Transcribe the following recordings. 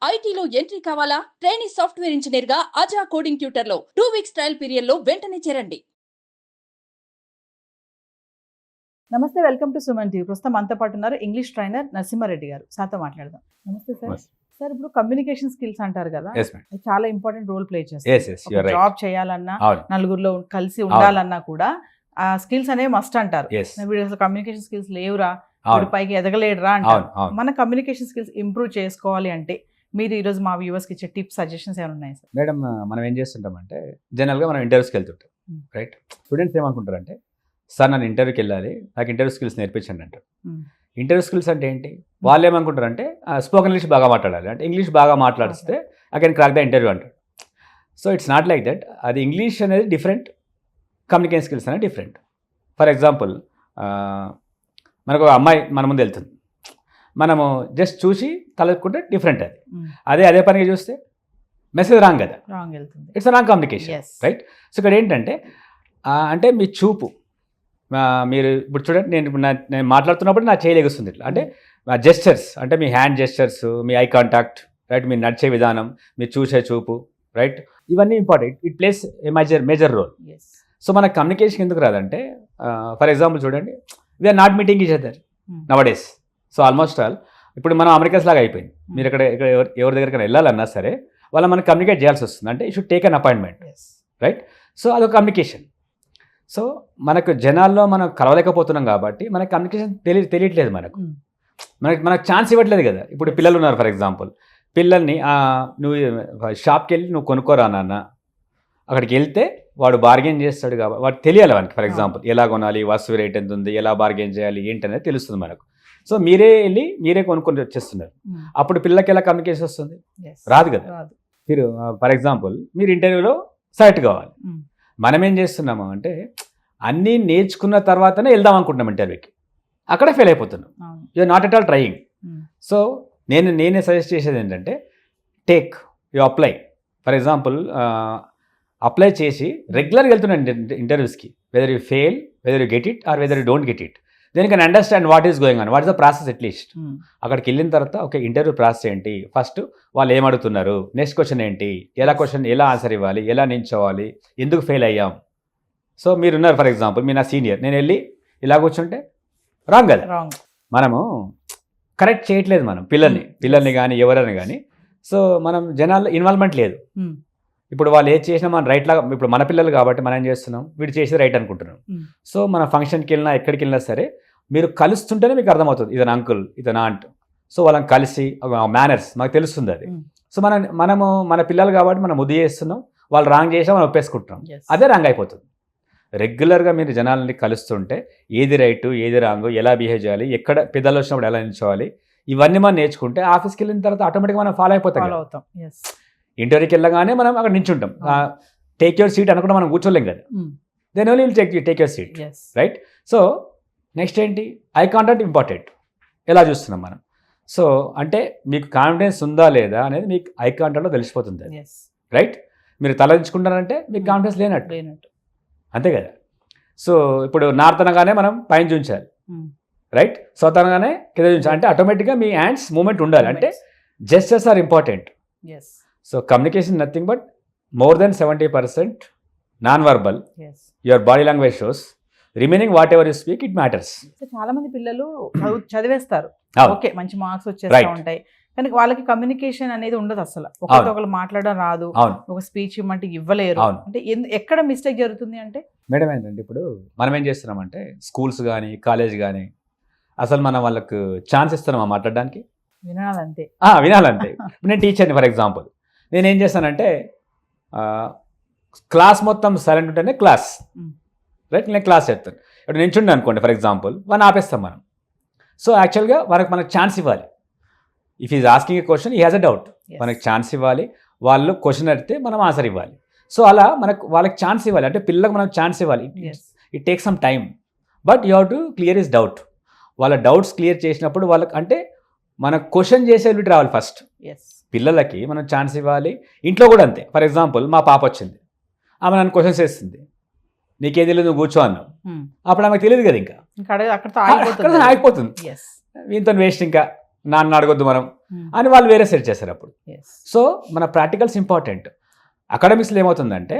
ఐటీలో ఎంట్రీ కావాలా? Trainee software engineer గా అజా కోడింగ్ ట్యూటర్ లో 2 వీక్స్ ట్రయల్ పీరియడ్ లో వెంటనే చేరండి. నమస్తే, వెల్కమ్ టు సుమన్ టీవీ. ప్రస్తుతం మనతో పాటు ఉన్నారు ఇంగ్లీష్ ట్రైనర్ నరసింహారెడ్డి గారు. సార్తో మాట్లాడదాం. నమస్తే సార్. సార్, ఇప్పుడు కమ్యూనికేషన్ స్కిల్స్ అంటారు కదా, అది చాలా ఇంపార్టెంట్ రోల్ ప్లే చేస్తారు. జాబ్ చేయాలన్నా, నలుగురిలో కలిసి ఉండాలన్నా కూడా ఆ స్కిల్స్ అనేవి మస్ట్ అంటారు. వీడు అసలు కమ్యూనికేషన్ స్కిల్స్ లేవురా, వీడు పైకి ఎదగలేడురా అంటారు. మన కమ్యూనికేషన్ స్కిల్స్ ఇంప్రూవ్ చేసుకోవాలి అంటే మీరు ఈరోజు మా వ్యూవర్స్కి ఇచ్చే టిప్స్, సజెషన్స్ ఏమైనా ఉన్నాయి సార్? మేడం, మనం ఏం చేస్తుంటామంటే జనరల్గా మనం ఇంటర్వ్యూస్కి వెళ్తుంటాం, రైట్? స్టూడెంట్స్ ఏమనుకుంటారంటే, సార్ నన్ను ఇంటర్వ్యూకి వెళ్ళాలి, నాకు ఇంటర్వ్యూ స్కిల్స్ నేర్పించండి అంటారు. ఇంటర్వ్యూ స్కిల్స్ అంటే ఏంటి? వాళ్ళు ఏమనుకుంటారంటే స్పోకెన్ ఇంగ్లీష్ బాగా మాట్లాడాలి, అంటే ఇంగ్లీష్ బాగా మాట్లాడిస్తే I can crack the interview అంటారు. So it's not like that. అది ఇంగ్లీష్ అనేది డిఫరెంట్, కమ్యూనికేషన్ స్కిల్స్ అనేది డిఫరెంట్. ఫర్ ఎగ్జాంపుల్, మనకు ఒక అమ్మాయి మన ముందు వెళ్తుంది, మనము జస్ట్ చూసి తలెత్తుకుంటే డిఫరెంట్. అది అదే పనిగా చూస్తే మెసేజ్ రాంగ్ కదా, it's wrong communication, right? So ఇక్కడ ఏంటంటే, అంటే మీ చూపు, మీరు ఇప్పుడు చూడండి, నేను మాట్లాడుతున్నప్పుడు నా చేయలేగుస్తుంది ఇట్లా, అంటే జెస్చర్స్, అంటే మీ హ్యాండ్ జెస్చర్స్, మీ ఐ కాంటాక్ట్, రైట్? మీరు నడిచే విధానం, మీరు చూసే చూపు, రైట్? ఇవన్నీ important. It plays a major role. So మన కమ్యూనికేషన్ ఎందుకు రాదంటే, ఫర్ ఎగ్జాంపుల్ చూడండి, we are not meeting each other nowadays. So almost all ఇప్పుడు మనం అమెరికాస్ లాగా అయిపోయింది. మీరు ఇక్కడ ఎవరి దగ్గరికి వెళ్ళాలన్నా సరే వాళ్ళ మనం కమ్యూనికేట్ చేయాల్సి వస్తుంది, అంటే you should take an appointment, right? So అదొక కమ్యూనికేషన్. సో మనకు జనాల్లో మనం కలవలేకపోతున్నాం కాబట్టి మనకు కమ్యూనికేషన్ తెలియట్లేదు, మనకు ఛాన్స్ ఇవ్వట్లేదు కదా. ఇప్పుడు పిల్లలు ఉన్నారు, ఫర్ ఎగ్జాంపుల్, పిల్లల్ని నువ్వు షాప్కి వెళ్ళి నువ్వు కొనుక్కోరా నాన్న, అక్కడికి వెళ్తే వాడు బార్గెన్ చేస్తాడు కాబట్టి వాడు తెలియాలి వానికి. ఫర్ ఎగ్జాంపుల్, ఎలా కొనాలి, వస్తువు రేట్ ఎంత ఉంది, ఎలా బార్గెన్ చేయాలి, ఏంటి అనేది తెలుస్తుంది మనకు. సో మీరే వెళ్ళి మీరే కొనుక్కొని వచ్చేస్తున్నారు. అప్పుడు పిల్లలకి ఎలా కమ్యూనికేషన్ వస్తుంది? రాదు కదా. మీరు ఫర్ ఎగ్జాంపుల్, మీరు ఇంటర్వ్యూలో సెలెక్ట్ కావాలి. మనం ఏం చేస్తున్నాము అంటే, అన్నీ నేర్చుకున్న తర్వాతనే వెళ్దాం అనుకుంటున్నాం ఇంటర్వ్యూకి, అక్కడ ఫెయిల్ అయిపోతున్నాం. You are not at all trying. So నేనే సజెస్ట్ చేసేది ఏంటంటే, you apply. For example, apply చేసి రెగ్యులర్గా వెళ్తున్నాను ఇంటర్వ్యూస్కి. Whether you fail, whether you get it or whether you don't get it, then can understand what is going on, what is the process at least. అక్కడికి వెళ్ళిన తర్వాత okay, interview process ఏంటి, first వాళ్ళు ఏమడుగుతున్నారు, నెక్స్ట్ క్వశ్చన్ ఏంటి, ఎలా answer ఇవ్వాలి, ఎలా నించోవాలి, ఎందుకు ఫెయిల్ అయ్యాం. సో మీరున్నారు, ఫర్ ఎగ్జాంపుల్, మీరు నా సీనియర్, నేను వెళ్ళి ఇలా కూర్చుంటే రాంగ్ కదా. మనము కరెక్ట్ చేయట్లేదు మనం పిల్లల్ని కానీ ఎవరైనా కానీ. సో మనం జనాల్లో ఇన్వాల్వ్మెంట్ లేదు. ఇప్పుడు వాళ్ళు ఏది చేసినా మనం రైట్ లాగా, ఇప్పుడు మన పిల్లలు కాబట్టి మనం ఏం చేస్తున్నాం, వీడు చేసేది రైట్ అనుకుంటున్నాం. సో మన ఫంక్షన్కి వెళ్ళినా ఎక్కడికి వెళ్ళినా సరే మీరు కలుస్తుంటేనే మీకు అర్థమవుతుంది, ఇతను అంకుల్, ఇతను ఆంట్. సో వాళ్ళని కలిసి మేనర్స్ మాకు తెలుస్తుంది అది. సో మనము మన పిల్లలు కాబట్టి మనం ముద్దు చేస్తున్నాం, వాళ్ళు రాంగ్ చేసినా మనం ఒప్పేసుకుంటున్నాం, అదే రాంగ్ అయిపోతుంది. రెగ్యులర్గా మీరు జనాలని కలుస్తుంటే ఏది రైటు, ఏది రాంగు, ఎలా బిహేవ్ చేయాలి, ఎక్కడ పెద్దలు వచ్చినప్పుడు ఎలా నిల్చోవాలి, ఇవన్నీ మనం నేర్చుకుంటే ఆఫీస్కి వెళ్ళిన తర్వాత ఆటోమేటిక్గా మనం ఫాలో అయిపోతాం. ఇంటర్వ్యూకి వెళ్ళగానే మనం అక్కడ నించుంటాం, టేక్ యువర్ సీట్ అనుకుంటే మనం కూర్చోలేం కదా. Then only will take your seat, right? So next ఏంటి, ఐ కాంటాక్ట్ ఇంపార్టెంట్. ఎలా చూస్తున్నాం మనం? సో అంటే మీకు కాన్ఫిడెన్స్ ఉందా లేదా అనేది మీకు ఐ కాంటాక్ట్లో తెలిసిపోతుంది, రైట్? మీరు తలదించుకుంటారంటే మీకు కాన్ఫిడెన్స్ లేనట్టు, అంతే కదా. సో ఇప్పుడు నార్త్ అనగానే మనం పైన చూంచాలి, రైట్? సౌత్ అనగానే కింద చూంచాలి, అంటే ఆటోమేటిక్గా మీ హ్యాండ్స్ మూమెంట్ ఉండాలి, అంటే gestures are important. So communication nothing but more than 70% non-verbal. Your body language shows. Remaining whatever you speak, it matters. So చాలా మంది పిల్లలు చదివేస్తారు, ఓకే మంచి మార్క్స్ వచ్చేస్తూ ఉంటాయి, కానీ వాళ్ళకి కమ్యూనికేషన్ అనేది ఉండదు అసలు. ఒకరు మాట్లాడడం రాదు, ఒక స్పీచ్ ఇవ్వమంటే ఇవ్వలేరు. అంటే ఎక్కడ మిస్టేక్ జరుగుతుంది అంటే, మేడం ఏంటంటే, ఇప్పుడు మనం ఏం చేస్తున్నామంటే స్కూల్స్ కానీ కాలేజ్ కానీ అసలు మనం వాళ్ళకు ఛాన్స్ ఇస్తున్నామా మాట్లాడడానికి? వినాలంతే. నేను టీచర్ని, ఫర్ ఎగ్జాంపుల్, నేనేం చేస్తానంటే క్లాస్ మొత్తం సైలెంట్ ఉంటేనే క్లాస్, రైట్? నేను క్లాస్ చెప్తాను. ఇప్పుడు నించుండే అనుకోండి, ఫర్ ఎగ్జాంపుల్, వాళ్ళని ఆపేస్తాం మనం. సో యాక్చువల్గా మనకు ఛాన్స్ ఇవ్వాలి. If is asking A question, ఈ హ్యాజ్ అ డౌట్, మనకు ఛాన్స్ ఇవ్వాలి. వాళ్ళు క్వశ్చన్ అడిగితే మనం ఆన్సర్ ఇవ్వాలి. సో అలా వాళ్ళకి ఛాన్స్ ఇవ్వాలి, అంటే పిల్లలకు మనం ఛాన్స్ ఇవ్వాలి. It take some time, but you have to clear is doubt. వాళ్ళ డౌట్స్ క్లియర్ చేసినప్పుడు వాళ్ళకి, అంటే మన క్వశ్చన్ చేసేవి రావాలి ఫస్ట్. పిల్లలకి మనం ఛాన్స్ ఇవ్వాలి. ఇంట్లో కూడా అంతే. ఫర్ ఎగ్జాంపుల్, మా పాప వచ్చింది, ఆమె నన్ను క్వశ్చన్స్ వేస్తుంది, నీకేం తెలియదు, నువ్వు కూర్చో అన్నావు. అప్పుడు ఆమెకు తెలియదు కదా, ఇంకా అక్కడ ఆగిపోతుంది. వీంతో వేస్ట్, ఇంకా నాన్న అడగొద్దు మనం అని వాళ్ళు వేరే సెట్ చేస్తారు అప్పుడు. సో మన ప్రాక్టికల్స్ ఇంపార్టెంట్. అకాడమిక్స్లో ఏమవుతుందంటే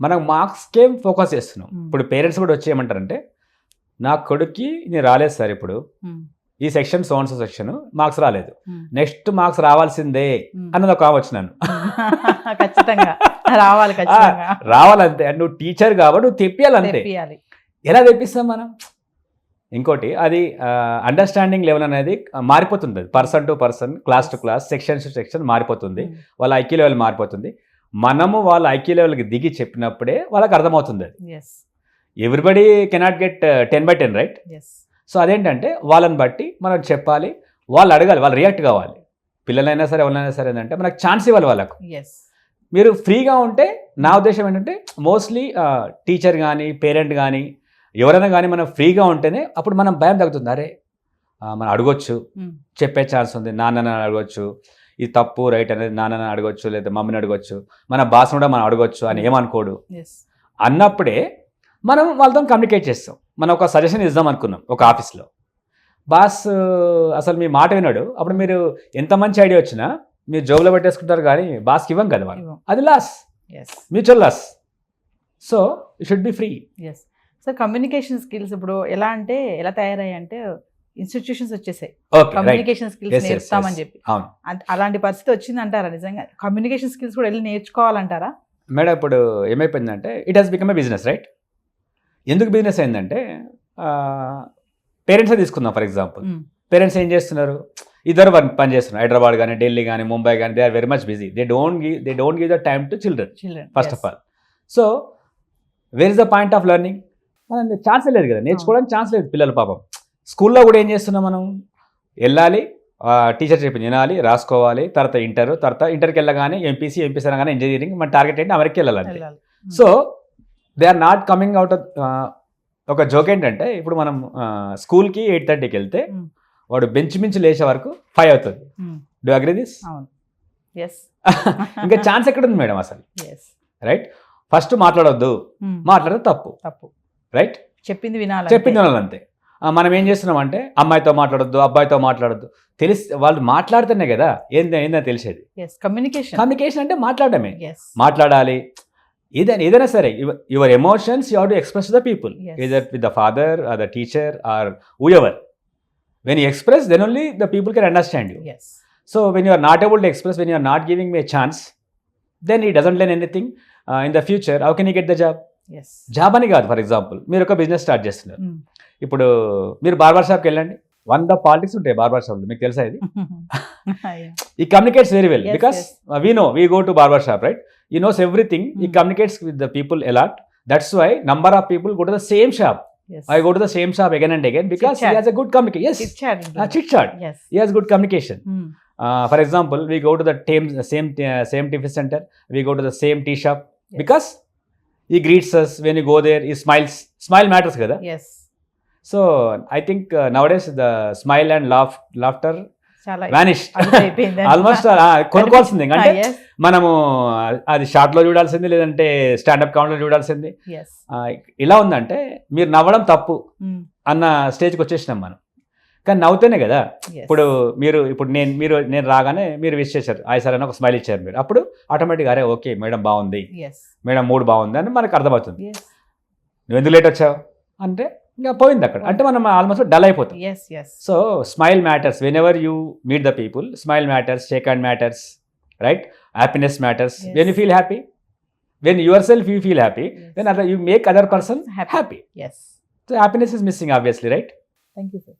మనం మార్క్స్కేం ఫోకస్ చేస్తున్నాం. ఇప్పుడు పేరెంట్స్ కూడా వచ్చి ఏమంటారంటే నా కొడుక్కి నేను రాలేదు సార్, ఇప్పుడు ఈ సెక్షన్ సోన్స్ సెక్షన్ మార్క్స్ రాలేదు, నెక్స్ట్ మార్క్స్ రావాల్సిందే అన్నది ఒక వచ్చినాను. ఖచ్చితంగా రావాలంతే, నువ్వు టీచర్ కాబట్టి నువ్వు తెప్పియాలంతే. ఎలా తెప్పిస్తాం మనం? ఇంకోటి అది అండర్స్టాండింగ్ లెవెల్ అనేది మారిపోతుంది, person to person, class to class, section to section మారిపోతుంది, వాళ్ళ ఐక్యూ లెవెల్ మారిపోతుంది. మనము వాళ్ళ ఐక్యూ లెవెల్కి దిగి చెప్పినప్పుడే వాళ్ళకి అర్థమవుతుంది. అది everybody cannot get 10/10 right. So అదేంటంటే వాళ్ళని బట్టి మనం చెప్పాలి, వాళ్ళు అడగాలి, వాళ్ళు రియాక్ట్ కావాలి. పిల్లలైనా సరే ఎవరైనా సరే ఏంటంటే మనకు ఛాన్స్ ఇవ్వాలి వాళ్ళకు. మీరు ఫ్రీగా ఉంటే నా ఉద్దేశం ఏంటంటే మోస్ట్లీ టీచర్ కానీ పేరెంట్ కానీ ఎవరైనా కానీ మనం ఫ్రీగా ఉంటేనే అప్పుడు మనం భయం తగ్గుతుంది. అరే మనం అడగొచ్చు, చెప్పే ఛాన్స్ ఉంది, నాన్నని అడగొచ్చు, ఇది తప్పు రైట్ అనేది నాన్నని అడగొచ్చు, లేదా మమ్మీని అడగొచ్చు, మన బాస్ కూడా మనం అడగొచ్చు అని ఏమనుకోడు అన్నప్పుడే మనం వాళ్ళతో కమ్యూనికేట్ చేస్తాం. మనం ఒక సజెషన్ ఇద్దాం అనుకున్నాం ఒక ఆఫీస్లో, బాస్ అసలు మీ మాట విన్నాడు, అప్పుడు మీరు ఎంత మంచి ఐడియా వచ్చినా మీరు జోబులో పెట్టేసుకుంటారు కానీ బాస్కి ఇవ్వం కదా వాళ్ళు, అది loss, mutual loss. So you should be free. So communication skills ఇప్పుడు ఎలా అంటే ఎలా తయారయ్యాయి అంటే ఇన్స్టిట్యూషన్స్ వచ్చేసాయి కమ్యూనికేషన్ స్కిల్స్ నేర్పుతామని చెప్పి. అలాంటి పరిస్థితి వచ్చిందంటారా? నిజంగా కమ్యూనికేషన్ స్కిల్స్ కూడా వెళ్ళి నేర్చుకోవాలంటారా? మేడం ఇప్పుడు ఏమైపోయిందంటే it has become a business right. ఎందుకు బిజినెస్ అయిందంటే పేరెంట్సే తీసుకుందాం ఫర్ ఎగ్జాంపుల్. పేరెంట్స్ ఏం చేస్తున్నారు, ఇద్దరు పని చేస్తున్నారు, హైదరాబాద్ కానీ ఢిల్లీ కానీ ముంబై కానీ, they are very much busy, they don't give the time to children first of all. So where is the point of learning? మనం ఛాన్స్ లేదు కదా, నేర్చుకోవడానికి ఛాన్స్ లేదు. పిల్లలు పాపం స్కూల్లో కూడా ఏం చేస్తున్నాం మనం, వెళ్ళాలి, టీచర్ చెప్పింది వినాలి, రాసుకోవాలి, తర్వాత ఇంటర్కి వెళ్ళగానే ఎంపీసీ అనగానే ఇంజనీరింగ్, మన టార్గెట్ ఏంటి అమెరికా వెళ్ళాలి. So they are not coming out of. ఒక జోక్ ఏంటంటే ఇప్పుడు మనం స్కూల్కి 8:30కి వెళ్తే వాడు బెంచ్ మించి లేచే వరకు 5 అవుతుంది. Do agree this? ఇంకా ఛాన్స్ ఎక్కడ ఉంది మేడం అసలు? రైట్, ఫస్ట్ మాట్లాడొద్దు, మాట్లాడదు తప్పు రైట్, చెప్పింది వినాలంతే. మనం ఏం చేస్తున్నాం అంటే అమ్మాయితో మాట్లాడొద్దు, అబ్బాయితో మాట్లాడొద్దు, వాళ్ళు మాట్లాడితేనే కదా ఏందని తెలిసేది. కమ్యూనికేషన్ అంటే మాట్లాడమే, మాట్లాడాలి. ఏదైనా సరే your emotions you have to express to the people, either with the father or the teacher or whoever. When you express, then only the people can understand you. So when you are not able to express, when you are not giving me a chance, then he doesn't learn anything. In the future, how can he get the job? Job అని కాదు, for example మీరు ఒక business start చేస్తున్నారు, ఇప్పుడు మీరు barber షాప్కి వెళ్ళండి, 100 politics ఉంటాయి బార్బర్ షాప్లో, మీకు తెలుసా ఇది? ఈ communicates very well because we go to barber shop right, he knows everything, he communicates with the people a lot. That's why number of people go to the same shop. I go to the same shop again and again because he has a good communication. Chit chat. He has good communication. For example, we go to the same tiffin center, we go to the same tea shop because he greets us when you go there, he smiles. Smile matters kada. So I think nowadays the smile and laughter vanished. Almost కొనుక్కోవాల్సింది, అంటే మనము అది షార్ట్లో చూడాల్సింది, లేదంటే stand up కామెడీలో చూడాల్సింది. ఇలా ఉందంటే మీరు నవ్వడం తప్పు అన్న స్టేజ్కి వచ్చేసినాం మనం. కానీ నవ్వుతేనే కదా, ఇప్పుడు నేను రాగానే మీరు విష్ చేశారు, హాయ్ సార్ అని ఒక స్మైల్ ఇచ్చారు మీరు, అప్పుడు ఆటోమేటిక్గా అరే ఓకే మేడం బాగుంది, మేడం మూడ్ బాగుంది అని మనకు అర్థమవుతుంది. నువ్వు ఎందుకు లేట్ వచ్చావు అంటే ఇంకా పోయింది అక్కడ, అంటే మనం ఆల్మోస్ట్ డల్ అయిపోతాం. So smile matters whenever you meet the people, smile matters, shake hand matters right, happiness matters. When you feel happy, when yourself you feel happy, then you make other person happy. So happiness is missing obviously right. Thank you sir.